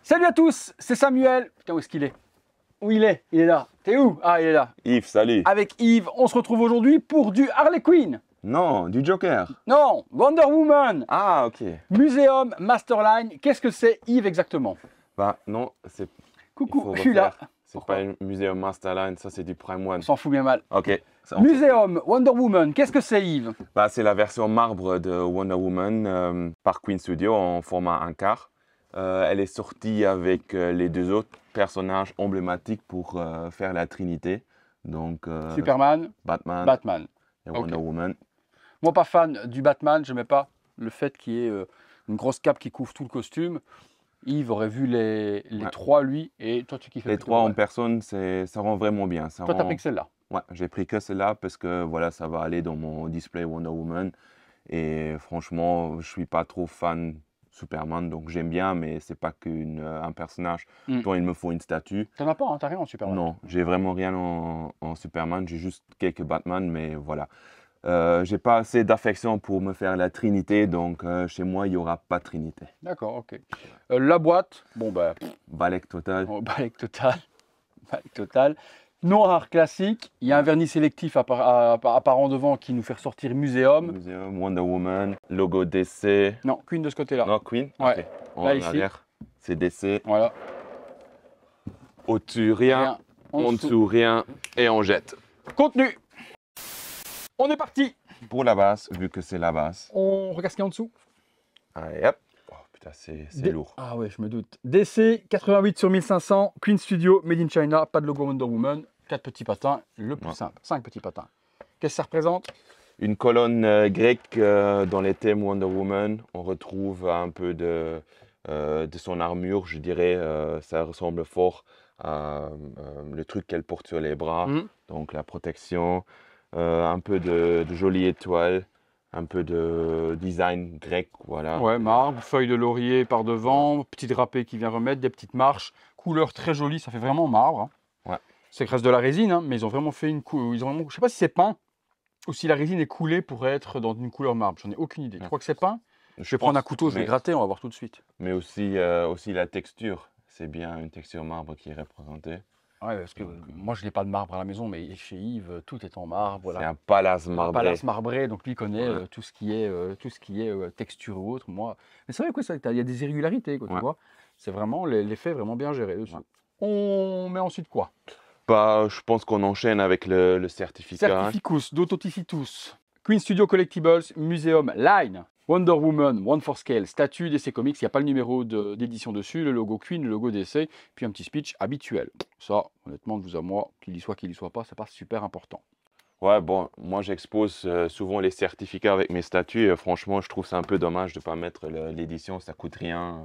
Salut à tous, c'est Samuel. Putain, où est-ce qu'il est? Où il est? Il est là. T'es où? Ah, il est là. Yves, salut. Avec Yves, on se retrouve aujourd'hui pour du Harley Quinn. Non, du Joker. Non, Wonder Woman. Ah, ok. Muséum Masterline. Qu'est-ce que c'est, Yves, exactement? Bah non, c'est. Coucou, je suis là. C'est pas un muséum Masterline, ça c'est du Prime One. On s'en fout bien mal. Ok. Muséum Wonder Woman. Qu'est-ce que c'est, Yves? Bah, c'est la version marbre de Wonder Woman par Queen Studio en format 1/4. Elle est sortie avec les deux autres personnages emblématiques pour faire la Trinité. Donc Superman, Batman et Wonder Ok. Woman. Moi, pas fan du Batman. Je n'aimais pas le fait qu'il y ait une grosse cape qui couvre tout le costume. Yves aurait vu les Ouais. trois, lui, et toi, tu kiffes Les trois en personne, ça rend vraiment bien. Toi, t'as pris que celle-là. Ouais, j'ai pris que celle-là parce que voilà, ça va aller dans mon display Wonder Woman. Et franchement, je suis pas trop fan Superman, donc j'aime bien, mais c'est pas qu'un personnage dont il me faut une statue. T'en as pas, hein, t'as rien en Superman. Non, j'ai vraiment rien en Superman, j'ai juste quelques Batman, mais voilà. J'ai pas assez d'affection pour me faire la Trinité, donc chez moi, il n'y aura pas de Trinité. D'accord, ok. La boîte, bon bah, Balek total. balèque total. Balèque total. Noir classique, il y a un vernis sélectif apparent devant qui nous fait ressortir Muséum. Museum, Wonder Woman, logo DC. Non, Queen de ce côté-là. Non, Queen. Ouais. Ok. En Là, ici. arrière, c'est DC. Voilà. Au-dessus, rien. En dessous, rien. Et on jette. Contenu. On est parti. Pour la base, vu que c'est la base. On regarde ce qu'il y a en dessous. Allez, hop. Oh, putain, c'est lourd. Ah ouais, je me doute. DC 88 sur 1500, Queen Studio, Made in China, pas de logo Wonder Woman, 4 petits patins, le plus simple, 5 petits patins. Qu'est-ce que ça représente? Une colonne grecque dans les thèmes Wonder Woman. On retrouve un peu de son armure, je dirais. Ça ressemble fort à le truc qu'elle porte sur les bras. Donc la protection, un peu de jolies étoiles, un peu de design grec, voilà. Ouais, marbre, feuille de laurier par devant, petit drapé qui vient remettre, des petites marches, couleur très jolie, ça fait vraiment marbre. Hein. Ouais. C'est reste de la résine, hein, mais ils ont vraiment fait une couleur. Je sais pas si c'est peint ou si la résine est coulée pour être dans une couleur marbre. J'en ai aucune idée. Tu crois que c'est peint? Je vais prendre un couteau, je vais gratter, on va voir tout de suite. Mais aussi la texture. C'est bien une texture marbre qui est représentée. Ouais, parce que moi je n'ai pas de marbre à la maison, mais chez Yves, tout est en marbre. Voilà. C'est un palace marbré. Un palace marbré, donc lui connaît tout ce qui est texture ou autre. Moi, mais c'est vrai quoi, il y a des irrégularités, quoi, tu vois. C'est vraiment l'effet vraiment bien géré dessus. Ouais. On met ensuite quoi? Bah, je pense qu'on enchaîne avec le certificat. Certificus d'Autotifitus. Queen Studio Collectibles, Museum Line, Wonder Woman, One for Scale, statut DC Comics, il n'y a pas le numéro d'édition dessus, le logo Queen, le logo DC, puis un petit speech habituel. Ça, honnêtement, de vous à moi, qu'il y soit pas, c'est pas super important. Ouais, bon, moi j'expose souvent les certificats avec mes statuts et franchement, je trouve ça un peu dommage de ne pas mettre l'édition, ça coûte rien.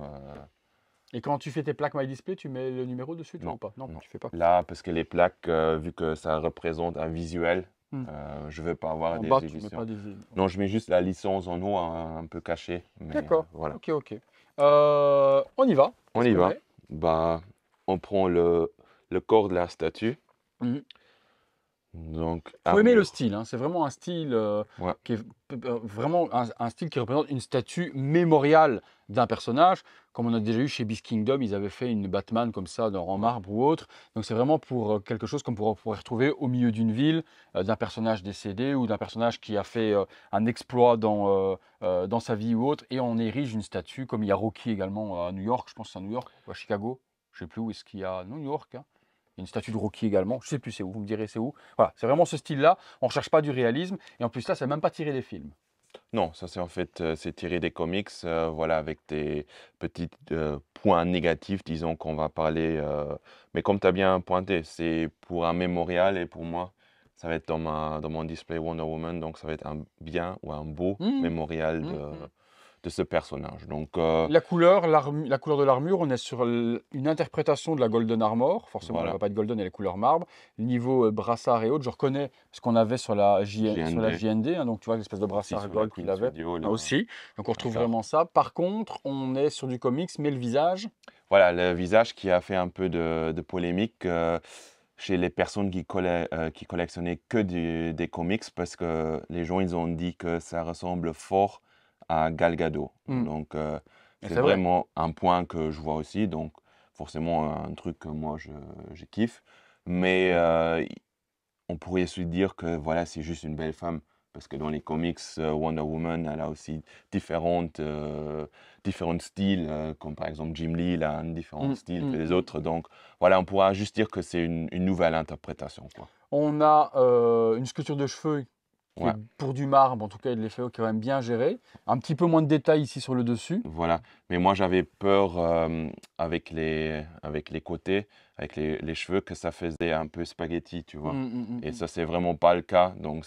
Et quand tu fais tes plaques My Display, tu mets le numéro dessus Non, ou pas? Non, tu fais pas. Là, parce que les plaques, vu que ça représente un visuel, je ne veux pas avoir en des bas, éditions. tu mets pas des... Non, je mets juste la licence en haut un peu cachée. D'accord, voilà. ok. On y va. On y va. Bah, on prend le corps de la statue. Donc, faut aimer le style, hein. C'est vraiment un style qui est vraiment un style qui représente une statue mémoriale d'un personnage, comme on a déjà eu chez Beast Kingdom, ils avaient fait une Batman comme ça en marbre ou autre. Donc c'est vraiment pour quelque chose qu'on pourrait retrouver au milieu d'une ville, d'un personnage décédé ou d'un personnage qui a fait un exploit dans sa vie ou autre, et on érige une statue, comme il y a Rocky également à New York, je pense que c'est à New York ou à Chicago, je sais plus où est-ce qu'il y a, New York, hein. Il y a une statue de Rocky également, je ne sais plus c'est où, vous me direz c'est où. Voilà, c'est vraiment ce style-là, on ne recherche pas du réalisme, et en plus là, c'est même pas tiré des films. Non, ça c'est en fait c'est tiré des comics, voilà, avec des petits points négatifs, disons qu'on va parler. Mais comme tu as bien pointé, c'est pour un mémorial et pour moi, ça va être dans mon display Wonder Woman, donc ça va être un bien ou un beau mémorial de ce personnage. Donc, la couleur de l'armure, on est sur une interprétation de la Golden Armor. Forcément, elle ne va pas être golden, elle est couleur marbre. Niveau brassard et autres, je reconnais ce qu'on avait sur la JND. Hein, donc, tu vois, l'espèce de brassard gold qu'il avait aussi. Donc, on retrouve vraiment ça. Par contre, on est sur du comics, mais le visage... Voilà, le visage qui a fait un peu de polémique chez les personnes qui collectionnaient que des comics parce que les gens, ils ont dit que ça ressemble fort à Gal Gadot. Donc, c'est vraiment un point que je vois aussi. Donc, forcément un truc que moi je kiffe. Mais on pourrait se dire que voilà, c'est juste une belle femme. Parce que dans les comics, Wonder Woman, elle a aussi différents styles, comme par exemple Jim Lee, il a un différent style que les autres. Donc voilà, on pourra juste dire que c'est une nouvelle interprétation, quoi. On a une sculpture de cheveux qui est Ouais, pour du marbre, en tout cas, de l'effet qui est quand même bien géré. Un petit peu moins de détails ici sur le dessus. voilà. Mais moi, j'avais peur avec les côtés, avec les cheveux, que ça faisait un peu spaghetti, tu vois. Et ça, c'est vraiment pas le cas. Donc,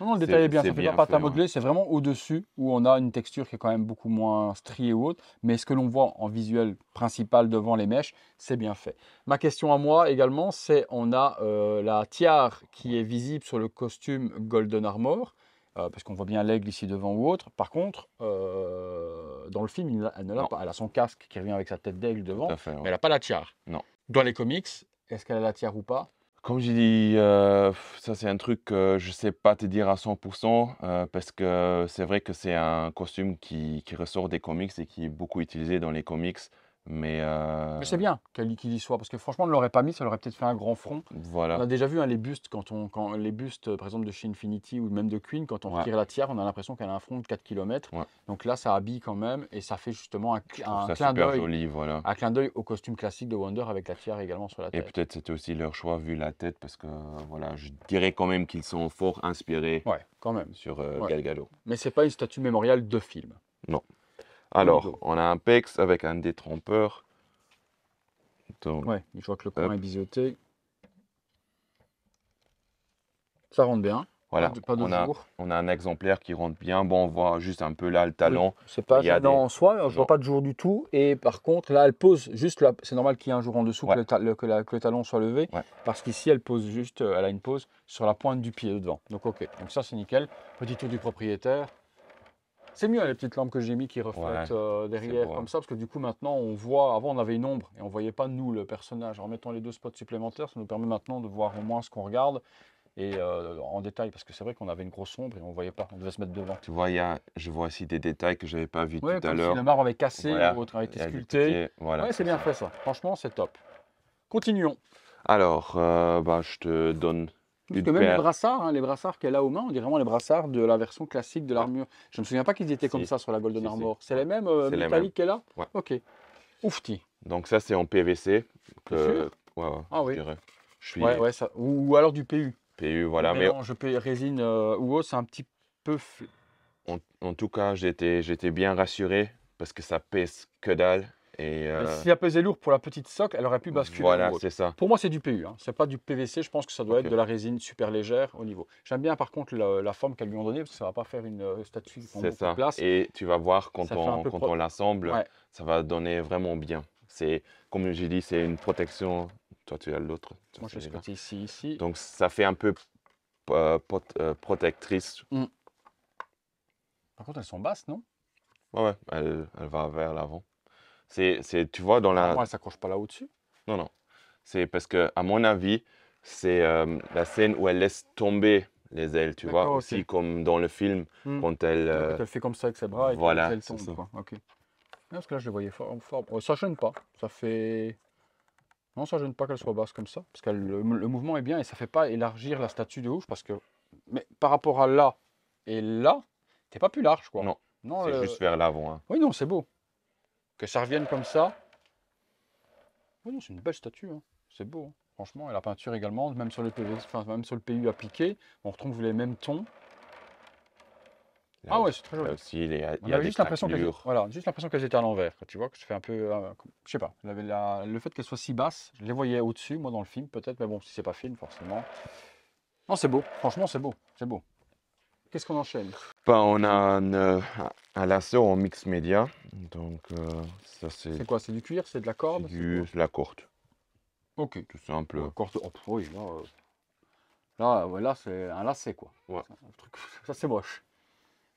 Non, le détail est bien, ça fait pas pâte à fait, ouais. modeler, c'est vraiment au-dessus où on a une texture qui est quand même beaucoup moins striée ou autre. Mais ce que l'on voit en visuel principal devant les mèches, c'est bien fait. Ma question à moi également, c'est on a la tiare qui est visible sur le costume Golden Armor, parce qu'on voit bien l'aigle ici devant ou autre. Par contre, dans le film, elle ne l'a Non, pas. Elle a son casque qui revient avec sa tête d'aigle tout devant, à fait, mais ouais. elle n'a pas la tiare. Non. Dans les comics, est-ce qu'elle a la tiare ou pas? Comme j'ai dit, ça c'est un truc que je sais pas te dire à 100%, parce que c'est vrai que c'est un costume qui ressort des comics et qui est beaucoup utilisé dans les comics. Mais Mais c'est bien qu'il y soit, parce que franchement, on ne l'aurait pas mis, ça aurait peut-être fait un grand front. On voilà, a déjà vu les bustes, quand les bustes, par exemple, de chez Infinity ou même de Queen, quand on ouais, retire la tiare, on a l'impression qu'elle a un front de 4 km. ouais. Donc là, ça habille quand même, et ça fait justement Je trouve ça super joli, voilà. un clin d'œil au costume classique de Wonder avec la tiare également sur la Et tête. peut-être c'était aussi leur choix vu la tête, parce que voilà, je dirais quand même qu'ils sont fort inspirés Ouais, quand même. sur Ouais. Gal Gadot. Mais c'est pas une statue mémoriale de film. Non. Au Alors, niveau. on a un PEX avec un détrompeur. Donc, Ouais, je vois que le coin hop, est biseauté. Ça rentre bien. voilà, Pas de jour. on a un exemplaire qui rentre bien. Bon, on voit juste un peu là le Oui, talon. c'est pas Il y a gênant des... en soi, je Non. vois pas de jour du tout. Et par contre, là, elle pose juste là. C'est normal qu'il y ait un jour en dessous, Ouais. que le talon soit levé. Ouais. Parce qu'ici, elle pose juste, elle a une pose sur la pointe du pied devant. Donc, ok. Donc, ça, c'est nickel. Petit tour du propriétaire. C'est mieux, les petites lampes que j'ai mis qui reflètent derrière beau, comme hein. ça. Parce que du coup, maintenant, on voit. Avant, on avait une ombre et on voyait pas nous, le personnage. En mettant les 2 spots supplémentaires, ça nous permet maintenant de voir au moins ce qu'on regarde et en détail. Parce que c'est vrai qu'on avait une grosse ombre et on voyait pas. On devait se mettre devant. Tu vois, je vois aussi des détails que je n'avais pas vus Ouais, tout à comme si l'heure. le marbre avait cassé Voilà, ou autre, avait été il y a des sculpté. petits- voilà, Ouais, c'est bien fait ça. Franchement, c'est top. Continuons. Alors, bah, je te donne Parce une que même paire. les brassards qu'elle a aux mains, on dirait vraiment les brassards de la version classique de Ouais. l'armure. Je me souviens pas qu'ils étaient comme Si, ça sur la Golden si, Armor. C'est ouais. les mêmes C'est les métalliques qu'elle a? Ouais. Ok. Oufti. Donc ça, c'est en PVC. T'es sûr? Ouais, Ah je oui. dirais. Je suis Ouais, ça. Ou alors du PU. PU, voilà. Mais Mélange résine ou autre, c'est un petit peu. en tout cas, j'étais bien rassuré parce que ça pèse que dalle. Et Mais si elle pesait lourd pour la petite socle, elle aurait pu basculer voilà, ou autre. c'est ça. Pour moi, c'est du PU. C'est pas du PVC. Je pense que ça doit Ok. être de la résine super légère au niveau. J'aime bien par contre la forme qu'elles lui ont donnée parce que ça va pas faire une statue qui prend C'est beaucoup de ça. place. Et tu vas voir quand Ça fait un peu on l'assemble, Ouais. ça va donner vraiment bien. C'est, comme j'ai dit, c'est une protection. Toi, tu as l'autre. Moi, je celui-là. scotche ici. Donc, ça fait un peu protectrice. Par contre, elles sont basses, non? Ouais, elle va vers l'avant. Tu vois, dans la... Moi, elles s'accrochent pas là au-dessus. Non, non. C'est parce que, à mon avis, c'est la scène où elle laisse tomber les ailes, tu vois, D'accord, ok. aussi comme dans le film, quand elle... Quand elle fait comme ça avec ses bras et voilà, que les ailes c'est tombent, ça. quoi. Ok. Parce que là, je les voyais fort. Ça gêne pas. Ça fait. Non, ça gêne pas qu'elle soit basse comme ça. Parce que le mouvement est bien et ça fait pas élargir la statue de ouf. Parce que. Mais par rapport à là et là, t'es pas plus large, quoi. Non, Non, c'est juste vers l'avant, hein. Oui, non, c'est beau. Que ça revienne comme ça. Oui, non, c'est une belle statue, hein. C'est beau, hein. Franchement, et la peinture également, même sur le enfin, même sur le PU appliqué, on retrouve les mêmes tons. Là Ah ouais, aussi, c'est très là joli. aussi, il y a On avait des juste l'impression qu'elles craquelures. voilà, juste l'impression qu'elles étaient à l'envers. Tu vois, que je fais un peu, je sais pas. Le fait qu'elles soient si basses, je les voyais au-dessus, moi dans le film peut-être, mais bon, si c'est pas film forcément. Non, c'est beau. Franchement, c'est beau, c'est beau. Qu'est-ce qu'on enchaîne? Ben, on a un lasso en mix média. Donc, ça, c'est C'est quoi? C'est du cuir, c'est de la corde, c'est la corde. quoi? Ok. Tout simple. Ouais, corde. Oh, oui, là, ouais, là, c'est un lacet quoi. Ouais. C'est un truc- Ça c'est moche.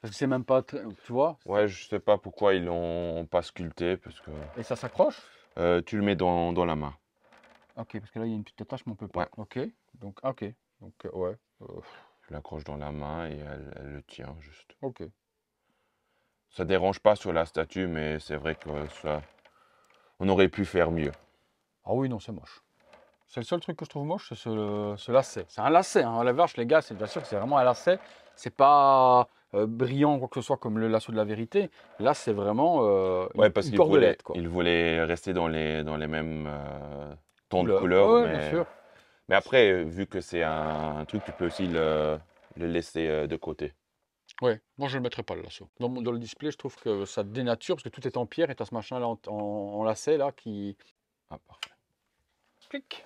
Parce que c'est même pas, tu vois. Ouais, je sais pas pourquoi ils l'ont pas sculpté, parce que Et ça s'accroche. tu le mets dans la main. Ok, parce que là il y a une petite attache, mais on peut pas. Ouais. Ok. Donc, ok. Donc, ouais. Tu l'accroches dans la main et elle le tient juste. Ok. Ça dérange pas sur la statue, mais c'est vrai que ça, on aurait pu faire mieux. Ah oui, non, c'est moche. C'est le seul truc que je trouve moche, c'est ce lacet. C'est un lacet, hein. La vache, les gars, c'est bien sûr que c'est vraiment un lacet. C'est pas brillant ou quoi que ce soit comme le lasso de la vérité. Là, c'est vraiment Ouais, parce une qu'il voulait, cordelette, quoi. il voulait rester dans les mêmes tons de Couleur. couleurs. Ouais, ouais, bien sûr. Mais après, vu que c'est un truc, tu peux aussi le laisser de côté. Ouais, moi je ne le mettrais pas le lasso. Dans le display, je trouve que ça dénature parce que tout est en pierre et tu as ce machin là en lacet là qui. Ah, parfait. Clic.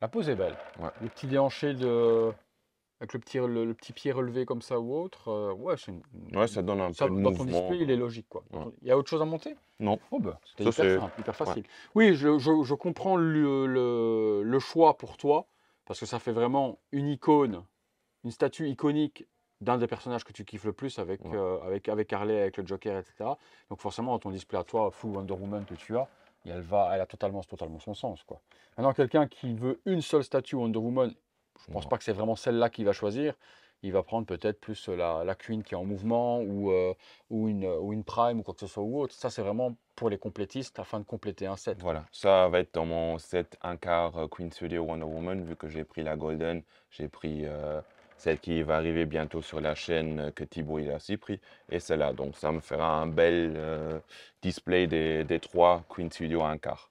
La pose est belle. Ouais. Le petit déhanché avec le petit pied relevé comme ça ou autre. Ouais, Ouais, ça donne un ça, peu de dans ton mouvement. display, il est logique, quoi. Ouais. Il y a autre chose à monter? Non. Oh bah, c'était Ça, hyper c'est- simple, hyper facile. Oui, je comprends le choix pour toi, parce que ça fait vraiment une icône, une statue iconique d'un des personnages que tu kiffes le plus avec, Ouais. avec Harley, avec le Joker, etc. Donc forcément, dans ton display à toi, full Wonder Woman que tu as, elle a totalement son sens, quoi. Maintenant, quelqu'un qui veut une seule statue Wonder Woman, je pense Ouais. pas que c'est vraiment celle-là qu'il va choisir. Il va prendre peut-être plus la Queen qui est en mouvement ou une Prime ou quoi que ce soit ou autre. Ça, c'est vraiment pour les complétistes afin de compléter un set. Voilà, ça va être dans mon set un quart Queen Studio Wonder Woman, vu que j'ai pris la Golden, j'ai pris celle qui va arriver bientôt sur la chaîne que Thibaut il a aussi pris, et celle-là. Donc ça me fera un bel display des trois Queen Studio un quart.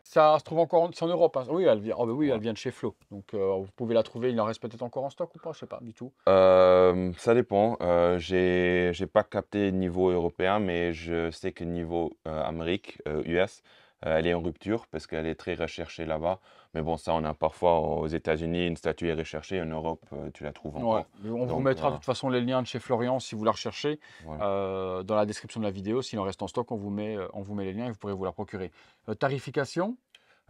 Ça se trouve encore c'est en Europe, hein. Oui, oh, bah oui, Ouais. elle vient de chez Flo. Donc vous pouvez la trouver. Il en reste peut-être encore en stock ou pas, je sais pas du tout. Ça dépend. J'ai pas capté niveau européen, mais je sais que niveau Amérique, US, elle est en rupture parce qu'elle est très recherchée là-bas. Mais bon, ça, on a parfois aux États-Unis une statue est recherchée. En Europe, tu la trouves Ouais, encore. mais on vous Donc, mettra de voilà. toute façon les liens de chez Florian si vous la recherchez Voilà. dans la description de la vidéo. S'il en reste en stock, on vous met les liens et vous pourrez vous la procurer. Tarification,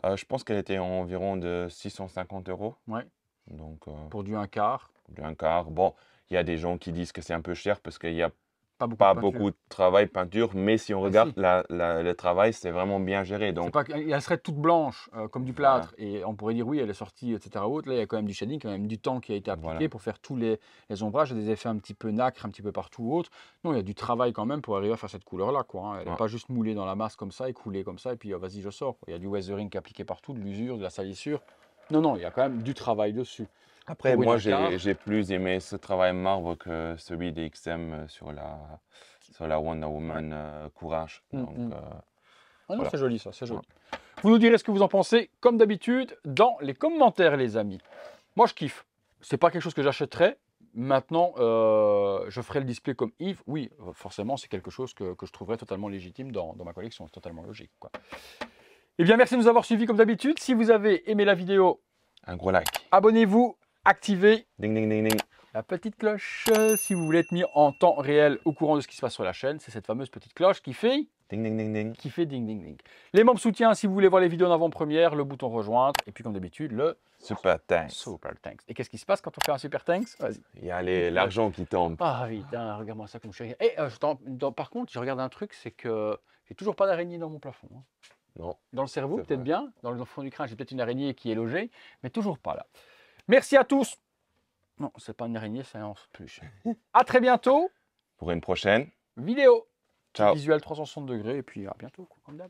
Je pense qu'elle était environ de 650 €. ouais, Donc, pour du un quart. un quart. Bon, il y a des gens qui disent que c'est un peu cher parce qu'il y a Pas beaucoup de pas peinture. beaucoup de travail peinture, mais si on Ah, regarde si. le travail, c'est vraiment bien géré. C'est Donc, pas elle serait toute blanche comme du Voilà. plâtre et on pourrait dire oui elle est sortie etc. Autre. Là il y a quand même du shading, quand même du temps qui a été appliqué Voilà. pour faire tous les ombrages et des effets un petit peu nacre un petit peu partout autre. Non il y a du travail quand même pour arriver à faire cette couleur là quoi, hein. Elle n'est Ouais. pas juste moulée dans la masse comme ça et coulée comme ça et puis vas-y je sors, quoi. Il y a du weathering qui est appliqué partout, de l'usure, de la salissure. Non il y a quand même du travail dessus. Après, Pour une moi, Incar. j'ai plus aimé ce travail marbre que celui des XM sur la Wonder Woman Courage. Donc, Ah non, voilà. c'est joli ça, c'est joli. Vous nous direz ce que vous en pensez, comme d'habitude, dans les commentaires, les amis. Moi, je kiffe. C'est pas quelque chose que j'achèterais. Maintenant, je ferai le display comme Yves. Oui, forcément, c'est quelque chose que je trouverais totalement légitime dans ma collection. C'est totalement logique, quoi. Eh bien, merci de nous avoir suivis comme d'habitude. Si vous avez aimé la vidéo, un gros like. abonnez-vous, activez Ding, ding, ding, ding. la petite cloche si vous voulez être mis en temps réel au courant de ce qui se passe sur la chaîne. C'est cette fameuse petite cloche qui fait... Ding, ding, ding, ding. qui fait ding ding ding. Les membres soutiens, si vous voulez voir les vidéos en avant-première, le bouton rejoindre, et puis comme d'habitude, le Super thanks. super thanks. Et qu'est-ce qui se passe quand on fait un super thanks? Vas-y. Il y a l'argent qui tombe. Ah putain, regarde-moi ça comme je suis. Et par contre, je regarde un truc, c'est que j'ai toujours pas d'araignée dans mon plafond, hein. Non. Dans le cerveau, C'est peut-être vrai. bien. Dans le fond du crâne, j'ai peut-être une araignée qui est logée, mais toujours pas là. Merci à tous. Non, c'est pas une araignée, c'est un peluche. À très bientôt. Pour une prochaine. Vidéo. Ciao. Visuel 360 degrés, et puis à bientôt, comme d'hab.